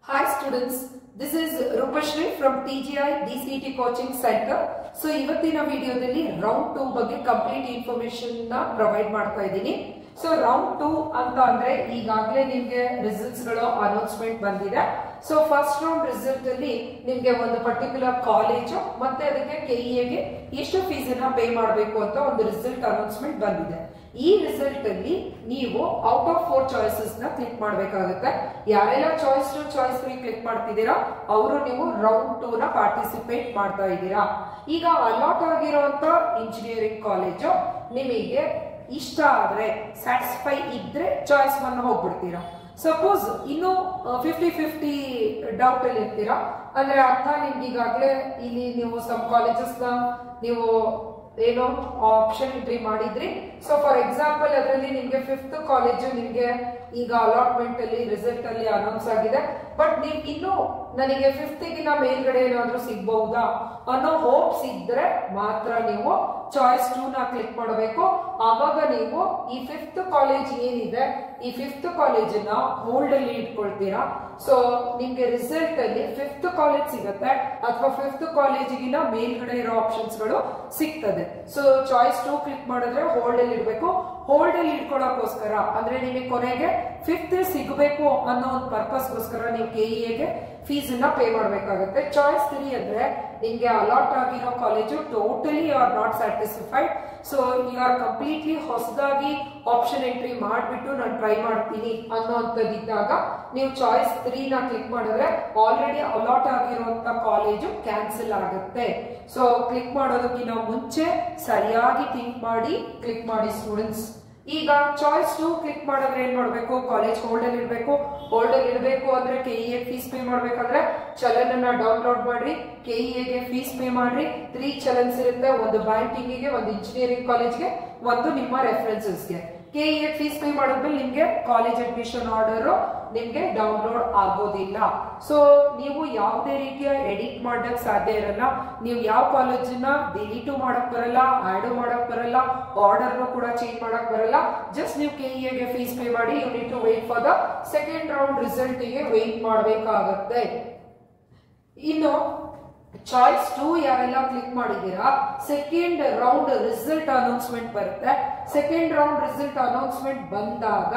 Hi students, this is Rupashri from TGI DCT Coaching Center. So ಇವತ್ತಿನ ವಿಡಿಯೋದಲ್ಲಿ round 2 ಬಗ್ಗೆ complete information ನ provide ಮಾಡ್ತಾ ಇದ್ದೀನಿ. ಸೊ ರೌಂಡ್ 2 ಅಂತ ಅಂದ್ರೆ ಈಗಾಗಲೇ ನಿಮಗೆ ರಿಸಲ್ಟ್ಸ್ ಗಳು ಅನೌನ್ಸ್ಮೆಂಟ್ ಬಂದಿದೆ. ಸೊ ಫಸ್ಟ್ ರೌಂಡ್ ರಿಸಲ್ಟ್ ಅಲ್ಲಿ ನಿಮಗೆ ಒಂದು ಪರ್ಟಿಕ್ಯುಲರ್ ಕಾಲೇಜು ಮತ್ತೆ ಅದಕ್ಕೆ ಕೆಇಎಗೆ ಎಷ್ಟು ಫೀಸ್ ಅನ್ನ ಪೇ ಮಾಡಬೇಕು ಅಂತ ಒಂದು ರಿಸಲ್ಟ್ ಅನೌನ್ಸ್ಮೆಂಟ್ ಬಂದಿದೆ. ಈ ರಿಸಲ್ಟ್ ಅಲ್ಲಿ ನೀವು ಔಟ್ ಆಫ್ 4 ಚಾಯ್ಸಸ್ ನ ಕ್ಲಿಕ್ ಮಾಡಬೇಕಾಗುತ್ತೆ. ಯಾರೆಲ್ಲ ಚಾಯ್ಸ್ 2 ಚಾಯ್ಸ್ 3 ಕ್ಲಿಕ್ ಮಾಡ್ತಿದ್ದೀರಾ ಅವರು ನೀವು ರೌಂಡ್ 2 ನ ಪಾರ್ಟಿಸಿಪೇಟ್ ಮಾಡ್ತಾ ಇದ್ದೀರಾ. ಈಗ ಅಲಾಟ್ ಆಗಿರುವಂತ ಇಂಜಿನಿಯರಿಂಗ್ ಕಾಲೇಜು ನಿಮಗೆ ಇಷ್ಟ ಆದ್ರೆ ಸ್ಯಾಟಿಸ್ಫೈ ಇದ್ರೆ ಚಾಯ್ಸ್ 1 ಹೋಗ್ಬಿಡ್ತೀರಾ. ಸಪೋಸ್ ಇನ್ನು 50-50 ಡೌಟ್ ಅಲ್ಲಿ ಇರ್ತೀರಾ ಅಂದ್ರೆ ಅರ್ಥ ನಿಮ್ಗೆ ಈಗಾಗಲೇ ಇಲ್ಲಿ ನೀವು ಸಮ್ ಕಾಲೇಜಸ್ ನ ನೀವು ಏನೋ ಆಪ್ಷನ್ ಎಂಟ್ರಿ ಮಾಡಿದ್ರಿ. ಸೊ ಫಾರ್ ಎಕ್ಸಾಂಪಲ್ ಅದರಲ್ಲಿ ನಿಮ್ಗೆ 5th ಕಾಲೇಜು ನಿಮ್ಗೆ ಈಗ ಅಲಾಟ್ಮೆಂಟ್ ಅಲ್ಲಿ ರಿಸಲ್ಟ್ ಅಲ್ಲಿ ಅನೌನ್ಸ್ ಆಗಿದೆ. ಬಟ್ ನೀವು ಇನ್ನು ನನಗೆ 5th ಗಿನ ಮೇಲ್ಗಡೆ ಏನಾದ್ರೂ ಸಿಗ್ಬಹುದಾ ಅನ್ನೋ ಹೋಪ್ಸ್ ಇದ್ರೆ ಮಾತ್ರ ನೀವು ಚಾಯ್ಸ್ 2 ನ ಕ್ಲಿಕ್ ಮಾಡಬೇಕು. ಆವಾಗ ನೀವು ಈ 5th ಕಾಲೇಜ್ ಏನಿದೆ ಈ 5th ಕಾಲೇಜನ್ನ ಹೋಲ್ಡ್ ಅಲ್ಲಿ ಇಟ್ಕೊಳ್ತೀರಾ. ಸೊ ನಿಮ್ಗೆ ರಿಸಲ್ಟ್ ಅಲ್ಲಿ 5th ಕಾಲೇಜ್ ಸಿಗುತ್ತೆ ಅಥವಾ 5th ಕಾಲೇಜಿಗಿನ ಮೇಲ್ಗಡೆ ಇರೋ ಆಪ್ಷನ್ಸ್ ಗಳು ಸಿಗ್ತದೆ. ಸೊ ಚಾಯ್ಸ್ 2 ಕ್ಲಿಕ್ ಮಾಡಿದ್ರೆ ಹೋಲ್ಡ್ ಅಲ್ಲಿ ಇಡಬೇಕು. ಹೋಲ್ಡ್ ಅಲ್ಲಿ ಇಟ್ಕೊಳ್ಳೋಕೋಸ್ಕರ ಅಂದ್ರೆ ನಿಮಗೆ ಕೊನೆಗೆ 5th ಸಿಗಬೇಕು ಅನ್ನೋ ಒಂದು ಪರ್ಪಸ್ ಗೋಸ್ಕರ ನೀವು ಕೆಇಎಗೆ ಫೀಸ್ ಅನ್ನ ಪೇ ಮಾಡಬೇಕಾಗುತ್ತೆ. ಚಾಯ್ಸ್ 3 ಅಂದ್ರೆ ನಿಮ್ಗೆ ಅಲಾಟ್ ಆಗಿರೋ college totally you are not satisfied. So you are completely ಹೊಸದಾಗಿ ಆಪ್ಷನ್ ಎಂಟ್ರಿ ಮಾಡಿಬಿಟ್ಟು ನಾನು ಟ್ರೈ ಮಾಡ್ತೀನಿ ಅನ್ನೋಂಥದ್ದಿದ್ದಾಗ ನೀವು ಚಾಯ್ಸ್ 3 ನ ಕ್ಲಿಕ್ ಮಾಡಿದ್ರೆ ಆಲ್ರೆಡಿ ಅಲಾಟ್ ಆಗಿರುವಂತ ಕಾಲೇಜು ಕ್ಯಾನ್ಸಲ್ ಆಗುತ್ತೆ. ಸೊ ಕ್ಲಿಕ್ ಮಾಡೋದಕ್ಕಿಂತ ಮುಂಚೆ ಸರಿಯಾಗಿ ಥಿಂಕ್ ಮಾಡಿ ಕ್ಲಿಕ್ ಮಾಡಿ ಸ್ಟೂಡೆಂಟ್ಸ್. ಈಗ ಚಾಯ್ಸ್ 2 ಕ್ಲಿಕ್ ಮಾಡಿದ್ರೆ ಏನ್ ಮಾಡ್ಬೇಕು, ಕಾಲೇಜ್ ಹೋಲ್ಡ್ ಅಲ್ಲಿ ಇಡಬೇಕು. ಹೋಲ್ಡ್ ಅಲ್ಲಿ ಇಡಬೇಕು ಅಂದ್ರೆ ಕೆಇಎ ಫೀಸ್ ಪೇ ಮಾಡ್ಬೇಕಾದ್ರೆ ಚಲನ್ ಡೌನ್ಲೋಡ್ ಮಾಡ್ರಿ, ಕೆಇಎಗೆ ಫೀಸ್ ಪೇ ಮಾಡ್ರಿ. 3 ಚಲನ್ಸ್ ಇರುತ್ತೆ, ಒಂದು ಬ್ಯಾಂಕಿಂಗ್, ಒಂದು ಇಂಜಿನಿಯರಿಂಗ್ ಕಾಲೇಜ್ಗೆ, ಒಂದು ನಿಮ್ಮ ರೆಫರೆನ್ಸಸ್ಗೆ. ಕೆಇಎ ಫೀಸ್ ಪೇ ಮಾಡಿದ್ಮೇಲೆ ನಿಮ್ಗೆ ಕಾಲೇಜ್ ಅಡ್ಮಿಷನ್ ಆರ್ಡರ್ ನಿಮ್ಗೆ ಡೌನ್ಲೋಡ್ ಆಗೋದಿಲ್ಲ. ಸೊ ನೀವು ಯಾವುದೇ ರೀತಿಯ ಎಡಿಟ್ ಮಾಡಕ್ ಸಾಧ್ಯ ಇರಲ್ಲ. ನೀವು ಯಾವ ಕಾಲೇಜನ್ನ ಡಿಲೀಟು ಮಾಡಕ್ ಬರಲ್ಲ, ಆಡ್ ಮಾಡಕ್ ಬರಲ್ಲ, ಆರ್ಡರ್ ಕೂಡ ಚೇಂಜ್ ಮಾಡಕ್ ಬರಲ್ಲ. ಜಸ್ಟ್ ನೀವು ಕೆಇಎಗೆ ಫೀಸ್ ಪೇ ಮಾಡಿ you need to wait for the second round result ಗೆ ವೇಟ್ ಮಾಡಬೇಕಾಗತ್ತೆ. ಇನ್ನು ಚಾಯ್ಸ್ 2 ಯಾರೆಲ್ಲ ಕ್ಲಿಕ್ ಮಾಡಿದೀರಾ ಸೆಕೆಂಡ್ ರೌಂಡ್ ರಿಸಲ್ಟ್ ಅನೌನ್ಸ್ಮೆಂಟ್ ಬರುತ್ತೆ. ಸೆಕೆಂಡ್ ರೌಂಡ್ ರಿಸಲ್ಟ್ ಅನೌನ್ಸ್ಮೆಂಟ್ ಬಂದಾಗ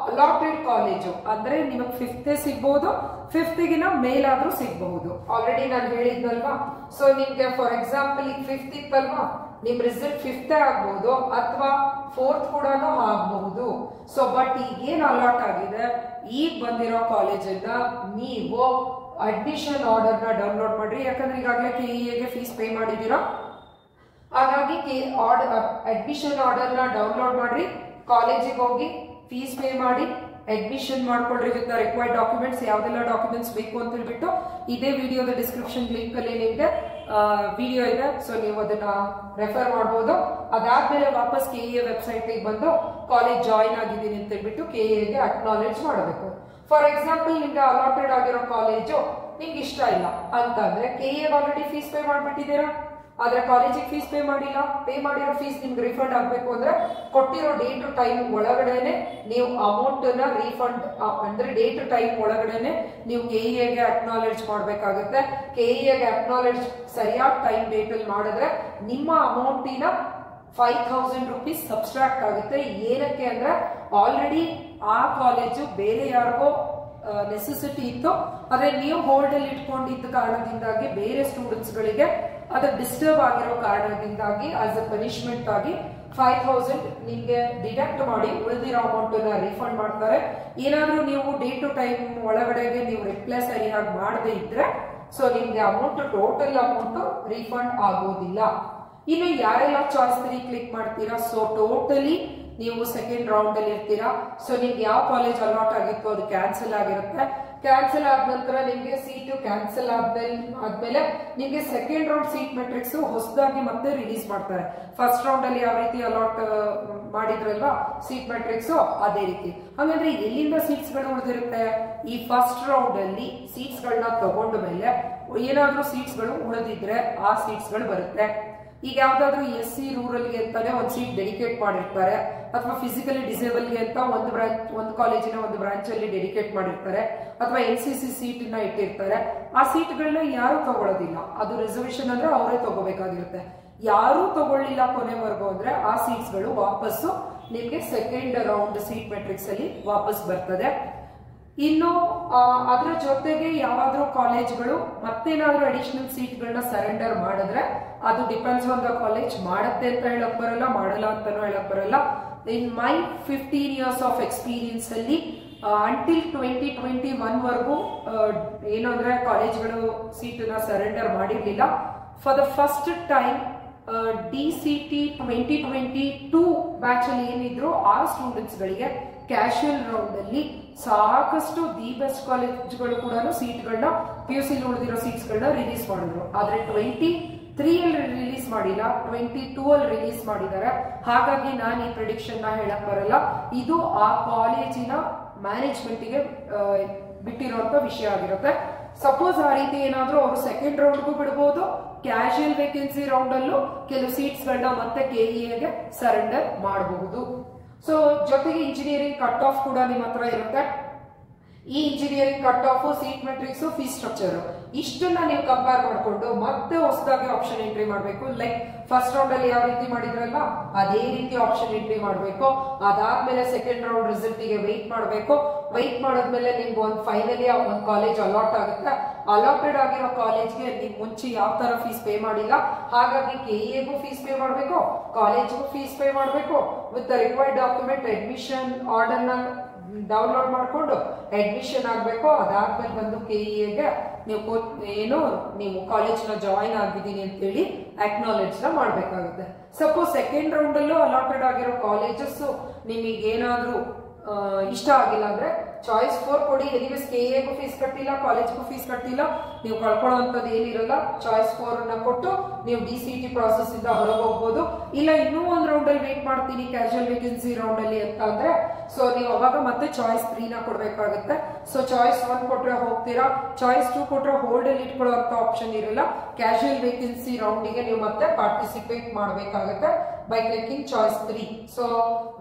ಅಲಾಟೆಡ್ ಕಾಲೇಜು ಅಂದ್ರೆ ನಿಮಗೆ 5th ಸಿಗಬಹುದು, 5th ಗಿನ ಮೇಲಾದ್ರೂ ಸಿಗಬಹುದು. ಆಲ್ರೆಡಿ ನಾನು ಹೇಳಿದ್ನಲ್ವಾ. ಸೊ ನಿಮ್ಗೆ ಫಾರ್ ಎಕ್ಸಾಂಪಲ್ ಈಗ 5th ಇತ್ತಲ್ವಾ, ನಿಮ್ ರಿಸಲ್ಟ್ 5th ಆಗ್ಬಹುದು ಅಥವಾ 4th ಕೂಡ ಆಗಬಹುದು. ಸೊ ಬಟ್ ಈಗೇನ್ ಅಲಾಟ್ ಆಗಿದೆ ಈಗ ಬಂದಿರೋ ಕಾಲೇಜನ್ನ ನೀವು ಅಡ್ಮಿಷನ್ ಆರ್ಡರ್ ನ ಡೌನ್ಲೋಡ್ ಮಾಡ್ರಿ. ಯಾಕಂದ್ರೆ ಈಗಾಗಲೇ ಕೆಇಎಗೆ ಫೀಸ್ ಪೇ ಮಾಡಿದೀರಾ. ಹಾಗಾಗಿ ಅಡ್ಮಿಷನ್ ಆರ್ಡರ್ ನ ಡೌನ್ಲೋಡ್ ಮಾಡ್ರಿ, ಕಾಲೇಜಿಗೆ ಹೋಗಿ ಫೀಸ್ ಪೇ ಮಾಡಿ ಅಡ್ಮಿಷನ್ ಮಾಡ್ಕೊಳ್ರಿ ವಿತ್ ರಿಕ್ವೈರ್ಡ್ ಡಾಕ್ಯುಮೆಂಟ್ಸ್. ಯಾವ್ದೆಲ್ಲ ಡಾಕ್ಯುಮೆಂಟ್ಸ್ ಬೇಕು ಅಂತ ಹೇಳ್ಬಿಟ್ಟು ಇದೇ ವಿಡಿಯೋದ ಡಿಸ್ಕ್ರಿಪ್ಷನ್ ಲಿಂಕ್ ಅಲ್ಲಿ ನಿಮ್ಗೆ ವಿಡಿಯೋ ಇದೆ. ಸೊ ನೀವು ಅದನ್ನ ರೆಫರ್ ಮಾಡಬಹುದು. ಅದಾದ್ಮೇಲೆ ವಾಪಸ್ ಕೆಇಎ ವೆಬ್ಸೈಟ್ ಬಂದು ಕಾಲೇಜ್ ಜಾಯಿನ್ ಆಗಿದ್ದೀನಿ ಅಂತ ಹೇಳ್ಬಿಟ್ಟು ಕೆಇಎಗೆ ಅಕ್ನಾಲೆಡ್ಜ್ ಮಾಡಬೇಕು. ಫಾರ್ ಎಕ್ಸಾಂಪಲ್ ನಿಮ್ಗೆ ಅಲಾಟೆಡ್ ಆಗಿರೋ ಕಾಲೇಜು ನಿಮ್ಗೆ ಇಷ್ಟ ಇಲ್ಲ ಅಂತಂದ್ರೆ ಕೆಇಎ ಆಲ್ರೆಡಿ ಫೀಸ್ ಪೇ ಮಾಡ್ಬಿಟ್ಟಿದ್ದೀರಾ, ಆದ್ರೆ ಕಾಲೇಜಿಗೆ ಫೀಸ್ ಪೇ ಮಾಡಿಲ್ಲ. ಪೇ ಮಾಡಿರೋ ಫೀಸ್ ನಿಮ್ಗೆ ರಿಫಂಡ್ ಆಗ್ಬೇಕು ಅಂದ್ರೆ ಕೊಟ್ಟಿರೋ ಡೇಟ್ ಟೈಮ್ ಒಳಗಡೆನೆ ನೀವು ಅಮೌಂಟ್ ನ ರೀಫಂಡ್ ಅಂದ್ರೆ ಡೇಟ್ ಟೈಮ್ ಒಳಗಡೆನೆ ನೀವು ಕೆಇಎಗೆ ಅಕ್ನಾಲೆಡ್ಜ್ ಮಾಡ್ಬೇಕಾಗುತ್ತೆ. ಕೆಇಎಗೆ ಅಕ್ನಾಲೆಡ್ಜ್ ಸರಿಯಾದ ಟೈಮ್ ಡೇಟ್ ಅಲ್ಲಿ ಮಾಡಿದ್ರೆ ನಿಮ್ಮ ಅಮೌಂಟಿನ 5,000 ರೂಪೀಸ್ ಸಬ್ಸ್ಟ್ರಾಕ್ಟ್ ಆಗುತ್ತೆ. ಏನಕ್ಕೆ ಅಂದ್ರೆ ಆಲ್ರೆಡಿ ಆ ಕಾಲೇಜು ಬೇರೆ ಯಾರಿಗೋ ನೆಸೆಸಿಟಿ ಇತ್ತು, ಆದ್ರೆ ನೀವು ಹೋಲ್ಡ್ ಅಲ್ಲಿ ಇಟ್ಕೊಂಡಿದ್ದ ಕಾರಣದಿಂದಾಗಿ ಬೇರೆ ಸ್ಟೂಡೆಂಟ್ಸ್ ಗಳಿಗೆ ಅದು ಡಿಸ್ಟರ್ಬ್ ಆಗಿರೋ ಕಾರಣದಿಂದಾಗಿ ಆಸ್ ಅ ಪನಿಷ್ಮೆಂಟ್ ಆಗಿ 5,000 ನಿಮ್ಗೆ ಡಿಡಕ್ಟ್ ಮಾಡಿ ಉಳಿದಿರೋ ಅಮೌಂಟ್ ನ ರೀಫಂಡ್ ಮಾಡ್ತಾರೆ. ಏನಾದ್ರೂ ನೀವು ಡೇ ಟು ಟೈಮ್ ಒಳಗಡೆಗೆ ನೀವು ರಿಪ್ಲೈ ಸರಿಯಾಗಿ ಮಾಡದೇ ಇದ್ರೆ ಸೊ ನಿಮ್ಗೆ ಅಮೌಂಟ್ ಟೋಟಲ್ ಅಮೌಂಟ್ ರೀಫಂಡ್ ಆಗೋದಿಲ್ಲ. ಇನ್ನು ಯಾರೆಲ್ಲ ಚಾಯ್ಸ್ 3 ಕ್ಲಿಕ್ ಮಾಡ್ತೀರಾ ಸೊ ಟೋಟಲಿ ನೀವು ಸೆಕೆಂಡ್ ರೌಂಡ್ ಅಲ್ಲಿ ಇರ್ತೀರಾ. ಸೊ ನಿಮ್ಗೆ ಯಾವ ಕಾಲೇಜ್ ಅಲಾಟ್ ಆಗಿತ್ತು ಅದು ಕ್ಯಾನ್ಸಲ್ ಆಗಿರುತ್ತೆ. ಕ್ಯಾನ್ಸಲ್ ಆದ ನಂತರ ನಿಮ್ಗೆ ಸೀಟು ಕ್ಯಾನ್ಸಲ್ ಆದ್ಮೇಲೆ ನಿಮ್ಗೆ ಸೆಕೆಂಡ್ ರೌಂಡ್ ಸೀಟ್ ಮೆಟ್ರಿಕ್ಸ್ ಹೊಸದಾಗಿ ಮತ್ತೆ ರಿಲೀಸ್ ಮಾಡ್ತಾರೆ. ಫಸ್ಟ್ ರೌಂಡ್ ಅಲ್ಲಿ ಯಾವ ರೀತಿ ಅಲಾಟ್ ಮಾಡಿದ್ರಲ್ವಾ ಸೀಟ್ ಮೆಟ್ರಿಕ್ಸ್ ಅದೇ ರೀತಿ. ಹಾಗಾದ್ರೆ ಎಲ್ಲಿಂದ ಸೀಟ್ಸ್ ಗಳು ಉಳಿದಿರುತ್ತೆ, ಈ ಫಸ್ಟ್ ರೌಂಡ್ ಅಲ್ಲಿ ಸೀಟ್ಸ್ ಗಳನ್ನ ತಗೊಂಡ ಮೇಲೆ ಏನಾದ್ರೂ ಸೀಟ್ಸ್ ಗಳು ಉಳಿದಿದ್ರೆ ಆ ಸೀಟ್ಸ್ ಗಳು ಬರುತ್ತೆ. ಈಗ ಯಾವ್ದಾದ್ರು SC ರೂರಲ್ಗೆ ಅಂತಾನೆ ಒಂದು ಸೀಟ್ ಡೆಡಿಕೇಟ್ ಮಾಡಿರ್ತಾರೆ, ಅಥವಾ ಫಿಸಿಕಲಿ ಡಿಸೇಬಲ್ಗೆ ಅಂತ ಒಂದು ಕಾಲೇಜಿನ ಒಂದು ಬ್ರಾಂಚ್ ಅಲ್ಲಿ ಡೆಡಿಕೇಟ್ ಮಾಡಿರ್ತಾರೆ, ಅಥವಾ NCC ಸೀಟ್ ನ ಇಟ್ಟಿರ್ತಾರೆ. ಆ ಸೀಟ್ಗಳನ್ನ ಯಾರು ತಗೊಳ್ಳೋದಿಲ್ಲ, ಅದು ರಿಸರ್ವೇಶನ್ ಅಂದ್ರೆ ಅವರೇ ತಗೋಬೇಕಾಗಿರುತ್ತೆ. ಯಾರು ತಗೊಳ್ಳಿಲ್ಲ ಕೊನೆವರೆಗೂ ಅಂದ್ರೆ ಆ ಸೀಟ್ಸ್ ಗಳು ವಾಪಸ್ಸು ನಿಮ್ಗೆ ಸೆಕೆಂಡ್ ರೌಂಡ್ ಸೀಟ್ ಮೆಟ್ರಿಕ್ಸ್ ಅಲ್ಲಿ ವಾಪಸ್ ಬರ್ತದೆ. ಇನ್ನು ಅದರ ಜೊತೆಗೆ ಯಾವಾದ್ರೂ ಕಾಲೇಜ್ಗಳು ಮತ್ತೇನಾದ್ರೂ ಅಡಿಷನಲ್ ಸೀಟ್ಗಳನ್ನ ಸರೆಂಡರ್ ಮಾಡಿದ್ರೆ ಅದು ಡಿಪೆಂಡ್ಸ್ ಆನ್ ದ ಕಾಲೇಜ್, ಮಾಡುತ್ತೆ ಅಂತ ಹೇಳಕ್ ಬರಲ್ಲ, ಮಾಡಲ್ಲ ಅಂತಾನು ಹೇಳಕ್ ಬರಲ್ಲ. In my 15 years of experience ಅಲ್ಲಿ ಅಂಟಿಲ್ 2021 ವರೆಗೂ ಏನು ಅಂದ್ರೆ ಕಾಲೇಜ್ಗಳು ಸೀಟನ್ನ ಸರೆಂಡರ್ ಮಾಡಿರ್ಲಿಲ್ಲ. For the first time DCT 2022 batch ಅಲ್ಲಿ ಏನಿದ್ರು ಆ ಸ್ಟೂಡೆಂಟ್ಸ್ ಗಳಿಗೆ ಕ್ಯಾಶುಯಲ್ ರೌಂಡ್ ಅಲ್ಲಿ ಸಾಕಷ್ಟು ದಿ ಬೆಸ್ಟ್ ಕಾಲೇಜ್ಗಳು ಕೂಡ ಸೀಟ್ಗಳನ್ನ PUC ಉಳಿದಿರೋ ಸೀಟ್ಸ್ ಗಳನ್ನ ರಿಲೀಸ್ ಮಾಡಿದ್ರು. ಆದ್ರೆ 23 ಅಲ್ಲಿ ರಿಲೀಸ್ ಮಾಡಿಲ್ಲ, 22 ಅಲ್ಲಿ ರಿಲೀಸ್ ಮಾಡಿದ್ದಾರೆ. ಹಾಗಾಗಿ ನಾನು ಈ ಪ್ರಿಡಿಕ್ಷನ್ ನ ಹೇಳಕ್ ಬರಲ್ಲ, ಇದು ಆ ಕಾಲೇಜಿನ ಮ್ಯಾನೇಜ್ಮೆಂಟ್ ಗೆ ಬಿಟ್ಟಿರುವಂತ ವಿಷಯ ಆಗಿರುತ್ತೆ. ಸಪೋಸ್ ಆ ರೀತಿ ಏನಾದ್ರೂ ಅವರು ಸೆಕೆಂಡ್ ರೌಂಡ್ಗೂ ಬಿಡಬಹುದು, ಕ್ಯಾಶುಯಲ್ ವೇಕೆನ್ಸಿ ರೌಂಡ್ ಅಲ್ಲೂ ಕೆಲವು ಸೀಟ್ಸ್ ಗಳನ್ನ ಮತ್ತೆ KEAಗೆ ಸರೆಂಡರ್ ಮಾಡಬಹುದು. ಸೊ ಜೊತೆಗೆ ಇಂಜಿನಿಯರಿಂಗ್ ಕಟ್ ಆಫ್ ಕೂಡ ನಿಮ್ಮ ಹತ್ರ ಇರುತ್ತೆ. ಈ engineering cut off, seat matrix, fees structure ಇಷ್ಟನ್ನ ನೀವು ಕಂಪೇರ್ ಮಾಡಿಕೊಂಡು ಮತ್ತೆ ಹೊಸದಾಗಿ ಆಪ್ಷನ್ ಎಂಟ್ರಿ ಮಾಡಬೇಕು. ಲೈಕ್ ಫಸ್ಟ್ ರೌಂಡ್ ಅಲ್ಲಿ ಯಾವ ರೀತಿ ಮಾಡಿದ್ರಲ್ಲ ಅದೇ ರೀತಿ ಆಪ್ಷನ್ ಎಂಟ್ರಿ ಮಾಡಬೇಕು. ಅದಾದ್ಮೇಲೆ ಸೆಕೆಂಡ್ ರೌಂಡ್ ರಿಸಲ್ಟ್ ಗೆ ವೆಯ್ಟ್ ಮಾಡಬೇಕು. ವೆಯ್ಟ್ ಮಾಡಿದ್ಮೇಲೆ ನಿಮ್ಗೆ ಒಂದು ಫೈನಲಿ ಒಂದು ಕಾಲೇಜ್ ಅಲಾಟ್ ಆಗುತ್ತೆ. ಅಲಾಟೆಡ್ ಆಗಿರೋ ಕಾಲೇಜ್ಗೆ ನೀವು ಮುಂಚೆ ಯಾವ ತರ ಫೀಸ್ ಪೇ ಮಾಡಿಲ್ಲ, ಹಾಗಾಗಿ KEAಗೂ ಫೀಸ್ ಪೇ ಮಾಡಬೇಕು, ಕಾಲೇಜ್ಗೂ ಫೀಸ್ ಪೇ ಮಾಡಬೇಕು. With the required document admission order ನ ಡೌನ್ಲೋಡ್ ಮಾಡ್ಕೊಂಡು ಅಡ್ಮಿಷನ್ ಆಗ್ಬೇಕು. ಅದಾದ್ಮೇಲೆ ಬಂದು KEAಗೆ ನೀವು ಕಾಲೇಜ್ ನ ಜಾಯಿನ್ ಆಗಿದ್ದೀನಿ ಅಂತ ಹೇಳಿ ಅಕ್ನಾಲೆಜ್ ನ ಮಾಡ್ಬೇಕಾಗುತ್ತೆ. ಸಪೋಸ್ ಸೆಕೆಂಡ್ ರೌಂಡ್ ಅಲ್ಲೂ ಅಲಾಟೆಡ್ ಆಗಿರೋ ಕಾಲೇಜಸ್ ನಿಮಗೆ ಏನಾದ್ರೂ ಇಷ್ಟ ಆಗಿಲ್ಲ ಅಂದ್ರೆ ಚಾಯ್ಸ್ 4 ಕೊಡಿ. ಎನಿವೇಸ್ KEAಗೂ ಫೀಸ್ ಕಟ್ಟಿಲ್ಲ, ಕಾಲೇಜ್ಗೂ ಫೀಸ್ ಕಟ್ಟಿಲ್ಲ, ನೀವು ಕಳ್ಕೊಳ್ಳುವಂಥದ್ದು ಏನಿರಲ್ಲ. ಚಾಯ್ಸ್ 4 ನ ಕೊಟ್ಟು ನೀವು DCT ಪ್ರಾಸೆಸ್ ಇಂದ ಹೊರಗೆ ಹೋಗ್ಬೋದು. ಇಲ್ಲ ಇನ್ನೂ ಒಂದು ರೌಂಡ್ ಅಲ್ಲಿ ವೇಟ್ ಮಾಡ್ತೀನಿ ಕ್ಯಾಶುಯಲ್ ವೇಕೆನ್ಸಿ ರೌಂಡ್ ಅಲ್ಲಿ ಅಂತ ಅಂದ್ರೆ ಸೊ ನೀವು ಅವಾಗ ಮತ್ತೆ ಚಾಯ್ಸ್ 3 ನ ಕೊಡ್ಬೇಕಾಗುತ್ತೆ. ಸೊ ಚಾಯ್ಸ್ 1 ಕೊಟ್ರೆ ಹೋಗ್ತೀರಾ, ಚಾಯ್ಸ್ 2 ಕೊಟ್ರೆ ಹೋಲ್ಡ್ ಅಲ್ಲಿ ಇಟ್ಕೊಳ್ಳುವಂತ ಆಪ್ಷನ್ ಇರಲ್ಲ. ಕ್ಯಾಶುಯಲ್ ವೇಕೆನ್ಸಿ ರೌಂಡ್ ಗೆ ನೀವು ಮತ್ತೆ ಪಾರ್ಟಿಸಿಪೇಟ್ ಮಾಡಬೇಕಾಗುತ್ತೆ by clicking choice 3. So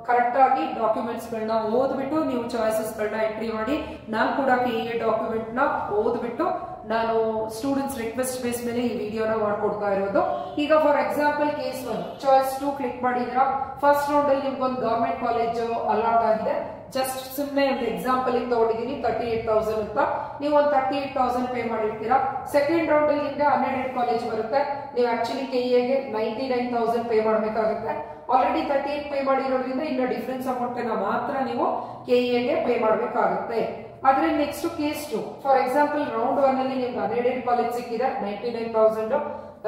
correct ಆಗಿ ಡಾಕ್ಯುಮೆಂಟ್ಸ್ ಗಳನ್ನ ಓದ್ಬಿಟ್ಟು ನೀವು ಚಾಯ್ಸಸ್ ಗಳನ್ನ ಎಂಟ್ರಿ ಮಾಡಿ. ನಾನು ಕೂಡ KEA ಡಾಕ್ಯುಮೆಂಟ್ ನ ಓದ್ಬಿಟ್ಟು ನಾನು ಸ್ಟೂಡೆಂಟ್ಸ್ ರಿಕ್ವೆಸ್ಟ್ ಬೇಸ್ ಮೇಲೆ ಈ ವಿಡಿಯೋನ ಮಾಡ್ಕೊಡ್ತಾ ಇರೋದು. ಈಗ for example case 1 choice 2 click ಮಾಡಿದ್ರ ಫಸ್ಟ್ ರೌಂಡ್ ಅಲ್ಲಿ ನಿಮ್ಗೊಂದು ಗವರ್ಮೆಂಟ್ ಕಾಲೇಜ್ ಅಲಾಟ್ ಆಗಿದೆ. ಜಸ್ಟ್ ಸುಮ್ಮನೆ ಒಂದು ಎಕ್ಸಾಂಪಲ್ ತಗೊಂಡಿದ್ದೀನಿ 38,000 ಅಂತ. ನೀವು ಒಂದು 38,000 ಪೇ ಮಾಡಿರ್ತೀರಾ. ಸೆಕೆಂಡ್ ರೌಂಡ್ ಅಲ್ಲಿ ನಿಮ್ಗೆ 12 ಕಾಲೇಜ್ ಬರುತ್ತೆ. ನೀವು ಆಕ್ಚುಲಿ KEAಗೆ 99,000 ಪೇ ಮಾಡಬೇಕಾಗುತ್ತೆ. ಆಲ್ರೆಡಿ 38 ಪೇ ಮಾಡಿರೋದ್ರಿಂದ ಇನ್ನು ಡಿಫರೆನ್ಸ್ ಅಮೌಂಟ್ ಮಾತ್ರ ನೀವು KEAಗೆ ಪೇ ಮಾಡಬೇಕಾಗುತ್ತೆ. ಆದ್ರೆ next case 2 for example round 1 ಅಲ್ಲಿ ನಿಮ್ಗೆ 12 ಕಾಲೇಜ್ ಸಿಕ್ಕಿದೆ 99,000.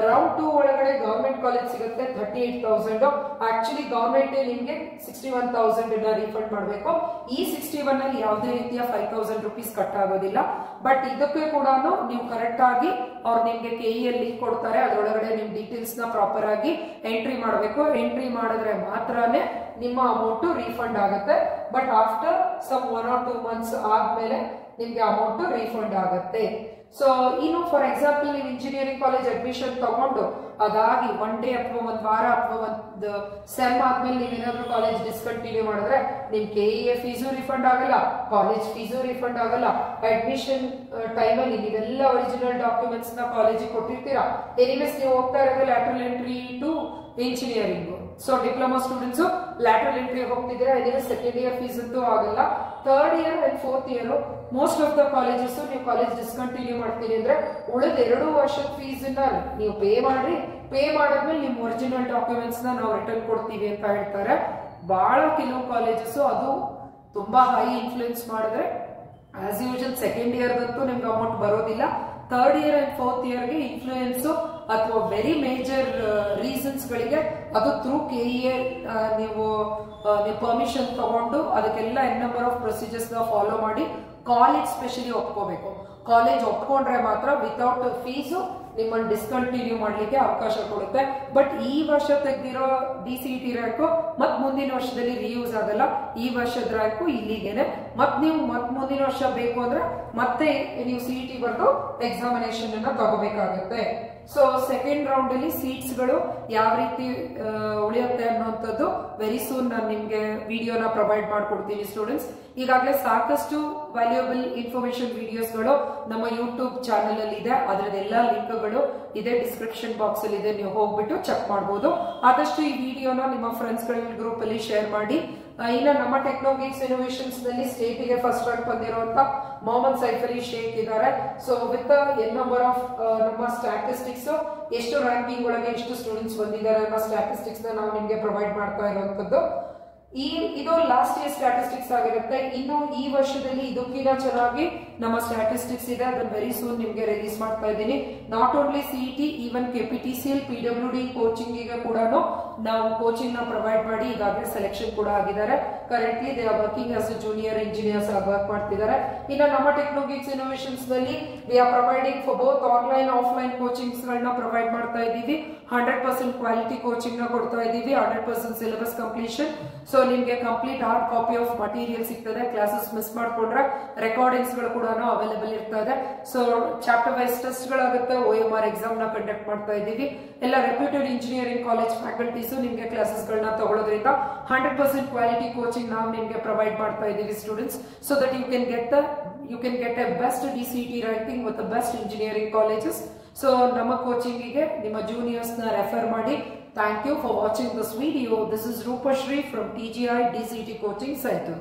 ರೌಂಡ್ 2 ಒಳಗಡೆ ಗವರ್ಮೆಂಟ್ ಕಾಲೇಜ್ ಸಿಗುತ್ತೆ 38,000. ಆಕ್ಚುಲಿ ಗವರ್ಮೆಂಟ್ ನಿಮ್ಗೆ 61,000 ರೀಫಂಡ್ ಮಾಡಬೇಕು. ಈ 61 ಅಲ್ಲಿ ಯಾವುದೇ ರೀತಿಯ 5,000 ರೂಪೀಸ್ ಕಟ್ ಆಗೋದಿಲ್ಲ. ಬಟ್ ಇದಕ್ಕೆ ಕೂಡ ನೀವು ಕರೆಕ್ಟ್ ಆಗಿ ಅವ್ರು ನಿಮ್ಗೆ KEA ಅಲ್ಲಿ ಕೊಡ್ತಾರೆ, ಅದರೊಳಗಡೆ ನಿಮ್ ಡೀಟೇಲ್ಸ್ ನ ಪ್ರಾಪರ್ ಆಗಿ ಎಂಟ್ರಿ ಮಾಡಬೇಕು. ಎಂಟ್ರಿ ಮಾಡಿದ್ರೆ ಮಾತ್ರನೇ ನಿಮ್ಮ ಅಮೌಂಟ್ ರೀಫಂಡ್ ಆಗುತ್ತೆ. But after some 1 or 2 months ಆದ್ಮೇಲೆ ನಿಮ್ಗೆ ಅಮೌಂಟ್ ರೀಫಂಡ್ ಆಗುತ್ತೆ. ಸೊ ಇನ್ನು ಫಾರ್ ಎಕ್ಸಾಂಪಲ್ ನೀವು ಇಂಜಿನಿಯರಿಂಗ್ ಕಾಲೇಜ್ ಅಡ್ಮಿಷನ್ ತಗೊಂಡು ಅದಾಗಿ 1 day ಅಥವಾ 1 ವಾರ ಅಥವಾ ಒಂದು ಸೆಮ್ ಆದ್ಮೇಲೆ ನೀವೇನಾದ್ರೂ ಕಾಲೇಜ್ ಡಿಸ್ಕಂಟಿನ್ಯೂ ಮಾಡಿದ್ರೆ ನಿಮ್ KEA ಫೀಸು ರಿಫಂಡ್ ಆಗಲ್ಲ, ಕಾಲೇಜ್ ಫೀಸು ರಿಫಂಡ್ ಆಗಲ್ಲ. ಅಡ್ಮಿಷನ್ ಟೈಮಲ್ಲಿ ನೀವೆಲ್ಲ ಒರಿಜಿನಲ್ ಡಾಕ್ಯುಮೆಂಟ್ಸ್ ನ ಕಾಲೇಜಿಗೆ ಕೊಟ್ಟಿರ್ತೀರಾ. ಎನಿವೇಸ್ ನೀವು ಹೋಗ್ತಾ ಇರೋದು lateral entry to engineering. So diploma students lateral entry ಹೋಗ್ತಿದ್ದೀರಾ. ಎನಿವೇಸ್ ಸೆಕೆಂಡ್ ಇಯರ್ ಫೀಸ್ ಅಂತೂ ಆಗಲ್ಲ. Third year and fourth year most of the colleges ನೀವು ಕಾಲೇಜ್ ಡಿಸ್ಕಂಟಿನ್ಯೂ ಮಾಡ್ತೀರಿ ಅಂದ್ರೆ ಉಳಿದ 2 ವರ್ಷದ ಫೀಸ್ ನೀವು ಪೇ ಮಾಡ್ರಿ. ಪೇ ಮಾಡಿದ್ಮೇಲೆ ನಿಮ್ ಒರಿಜಿನಲ್ ಡಾಕ್ಯುಮೆಂಟ್ಸ್ ನಾವು ರಿಟರ್ನ್ ಕೊಡ್ತೀವಿ ಅಂತ ಹೇಳ್ತಾರೆ. ಬಹಳ ಕೆಲವು ಕಾಲೇಜಸ್ ಅದು ತುಂಬಾ ಹೈ ಇನ್ಫ್ಲೂಯೆನ್ಸ್ ಮಾಡಿದ್ರೆ ಆಸ್ ಯೂಶುವಲ್ ಸೆಕೆಂಡ್ ಇಯರ್ದಂತೂ ನಿಮ್ಗೆ ಅಮೌಂಟ್ ಬರೋದಿಲ್ಲ. ಥರ್ಡ್ ಇಯರ್ ಅಂಡ್ ಫೋರ್ತ್ ಇಯರ್ಗೆ ಇನ್ಫ್ಲೂಯೆನ್ಸ್ ಅಥವಾ ವೆರಿ ಮೇಜರ್ ರೀಸನ್ಸ್ ಗಳಿಗೆ ಅದು ಥ್ರೂ KEA ನೀವು ಪರ್ಮಿಷನ್ ತಗೊಂಡು ಅದಕ್ಕೆಲ್ಲ ನಂಬರ್ ಆಫ್ ಪ್ರೊಸೀಜರ್ಸ್ ಫಾಲೋ ಮಾಡಿ ಕಾಲೇಜ್ ಸ್ಪೆಷಲಿ ಒಪ್ಕೋಬೇಕು. ಕಾಲೇಜ್ ಒಪ್ಕೊಂಡ್ರೆ ಮಾತ್ರ ವಿತೌಟ್ ಫೀಸು ನಿಮ್ಮನ್ನು ಡಿಸ್ಕಂಟಿನ್ಯೂ ಮಾಡ್ಲಿಕ್ಕೆ ಅವಕಾಶ ಕೊಡುತ್ತೆ. ಬಟ್ ಈ ವರ್ಷ ತೆಗೆದಿರೋ DCT ರ್ಯಾಂಕು ಮತ್ ಮುಂದಿನ ವರ್ಷದಲ್ಲಿ ರಿಯೂಸ್ ಆಗಲ್ಲ. ಈ ವರ್ಷದ ರ್ಯಾಂಕು ಇಲ್ಲಿಗೆನೆ. ನೀವು ಮುಂದಿನ ವರ್ಷ ಬೇಕು ಅಂದ್ರೆ ಮತ್ತೆ ನೀವು CET ಬರೆದು ಎಕ್ಸಾಮಿನೇಷನ್ ಅನ್ನ ತಗೋಬೇಕಾಗುತ್ತೆ. ಸೊ ಸೆಕೆಂಡ್ ರೌಂಡ್ ಅಲ್ಲಿ ಸೀಟ್ಸ್ ಗಳು ಯಾವ ರೀತಿ ಉಳಿಯುತ್ತೆ ಅನ್ನುವಂಥದ್ದು ವೆರಿ ಸೂನ್ ನಾನು ನಿಮ್ಗೆ ವಿಡಿಯೋನ ಪ್ರೊವೈಡ್ ಮಾಡ್ಕೊಡ್ತೀನಿ ಸ್ಟೂಡೆಂಟ್ಸ್. ಈಗಾಗಲೇ ಸಾಕಷ್ಟು ವ್ಯಾಲ್ಯೂಯಬಲ್ ಇನ್ಫಾರ್ಮೇಶನ್ ವಿಡಿಯೋಸ್ ಗಳು ನಮ್ಮ ಯೂಟ್ಯೂಬ್ ಚಾನೆಲ್ ಅಲ್ಲಿ ಇದೆ. ಅದರದೆಲ್ಲ ಲಿಂಕ್ ಗಳು ಇದೆ ಡಿಸ್ಕ್ರಿಪ್ಷನ್ ಬಾಕ್ಸ್ ಅಲ್ಲಿ ಇದೆ, ನೀವು ಹೋಗ್ಬಿಟ್ಟು ಚೆಕ್ ಮಾಡಬಹುದು. ಆದಷ್ಟು ಈ ವಿಡಿಯೋನ ನಿಮ್ಮ ಫ್ರೆಂಡ್ಸ್ ಗಳ ಗ್ರೂಪ್ ಅಲ್ಲಿ ಶೇರ್ ಮಾಡಿ. ಇನ್ನ ನಮ್ಮ ಟೆಕ್ನಾಲಜಿಕ್ಸ್ ಇನೋವೇಷನ್ಸ್ ನಲ್ಲಿ ಸ್ಟೇಟ್ ಗೆ ಫಸ್ಟ್ ರ್ಯಾಂಕ್ ಬಂದಿರುವಂತ ಮೊಹಮ್ಮದ್ ಸೈಫ್ ಅಲಿ ಶೇಖ್ ಇದ್ದಾರೆ. So with N number of ನಮ್ಮ ಸ್ಟ್ಯಾಟಿಸ್ಟಿಕ್ಸ್ ಎಷ್ಟು ರ್ಯಾಂಕಿಂಗ್ ಒಳಗೆ ಎಷ್ಟು ಸ್ಟೂಡೆಂಟ್ಸ್ ಬಂದಿದ್ದಾರೆ ಅನ್ನೋ ಸ್ಟ್ಯಾಟಿಸ್ಟಿಕ್ಸ್ ನಾವು ನಿಮ್ಗೆ ಪ್ರೊವೈಡ್ ಮಾಡ್ತಾ ಇರುವಂತದ್ದು. ಇದು ಲಾಸ್ಟ್ ಇಯರ್ ಸ್ಟ್ಯಾಟಿಸ್ಟಿಕ್ಸ್ ಆಗಿರುತ್ತೆ. ಇನ್ನು ಈ ವರ್ಷದಲ್ಲಿ ಇದಕ್ಕಿಂತ ಚೆನ್ನಾಗಿ ನಮ್ಮ ಸ್ಟ್ಯಾಟಿಸ್ಟಿಕ್ಸ್ ಇದೆ, ಅದನ್ನ ವೆರಿ ಸೂನ್ ನಿಮ್ಗೆ ರಿಲೀಸ್ ಮಾಡ್ತಾ ಇದ್ದೀನಿ. Not only CET, even KPTCL, PWD coaching ಗೆ ಕೂಡ ನಾವು ಕೋಚಿಂಗ್ ನ ಪ್ರೊವೈಡ್ ಮಾಡಿ ಈಗಾಗಲೇ ಸೆಲೆಕ್ಷನ್ ಕೂಡ ಆಗಿದ್ದಾರೆ. Currently they are working as junior engineers ಆಗಿ ವರ್ಕ್ ಮಾಡ್ತಿದ್ದಾರೆ. ಇನ್ನು ನಮ್ಮ ಟೆಕ್ನಾಲಜಿಕ್ಸ್ ಇನೋವೇಷನ್ಸ್ ನಲ್ಲಿ we are providing for both online offline coachings ಗಳನ್ನ ಪ್ರೊವೈಡ್ ಮಾಡ್ತಾ ಇದ್ದೀವಿ. 100% ಕ್ವಾಲಿಟಿ ಕೋಚಿಂಗ್ ನ ಕೊಡ್ತಾ ಇದ್ದೀವಿ, 100% ಸಿಲೆಬಸ್ ಕಂಪ್ಲೀಷನ್. ಸೊ ನಿಮ್ಗೆ complete hard copy of material ಸಿಗ್ತದೆ. ಕ್ಲಾಸಸ್ ಮಿಸ್ ಮಾಡ್ಕೊಂಡ್ರೆ ರೆಕಾರ್ಡಿಂಗ್ಸ್ ಗಳು ಕೂಡ ಅವೈಲೇಬಲ್ ಇರ್ತದೆ. ಸೊ ಚಾಪ್ಟರ್ ವೈಸ್ ಟೆಸ್ಟ್ ಗಳಾಗುತ್ತೆ, OMR ಎಕ್ಸಾಮ್ ನ ಕಂಡಕ್ಟ್ ಮಾಡ್ತಾ ಇದ್ದೀವಿ. ಎಲ್ಲ ರೆಪ್ಯೂಟೆಡ್ ಇಂಜಿನಿಯರಿಂಗ್ ಕಾಲೇಜ್ ಫ್ಯಾಕಲ್ಟೀಸ್ ನಿಮ್ಗೆ ಕ್ಲಾಸಸ್ ಗಳನ್ನ ತಗೊಳ್ಳೋದ್ರಿಂದ 100% ಕ್ವಾಲಿಟಿ ಕೋಚಿಂಗ್ ನಾವು ನಿಮ್ಗೆ ಪ್ರೊವೈಡ್ ಮಾಡ್ತಾ ಇದ್ದೀವಿ students. So that you can get a best DCET ranking with best engineering colleges. So ನಮ್ಮ ಕೋಚಿಂಗಿಗೆ ನಿಮ್ಮ ಜೂನಿಯರ್ಸ್ ನ ರೆಫರ್ ಮಾಡಿ. Thank you for watching this video. This is Rupashri from TGI DCET Coaching Center.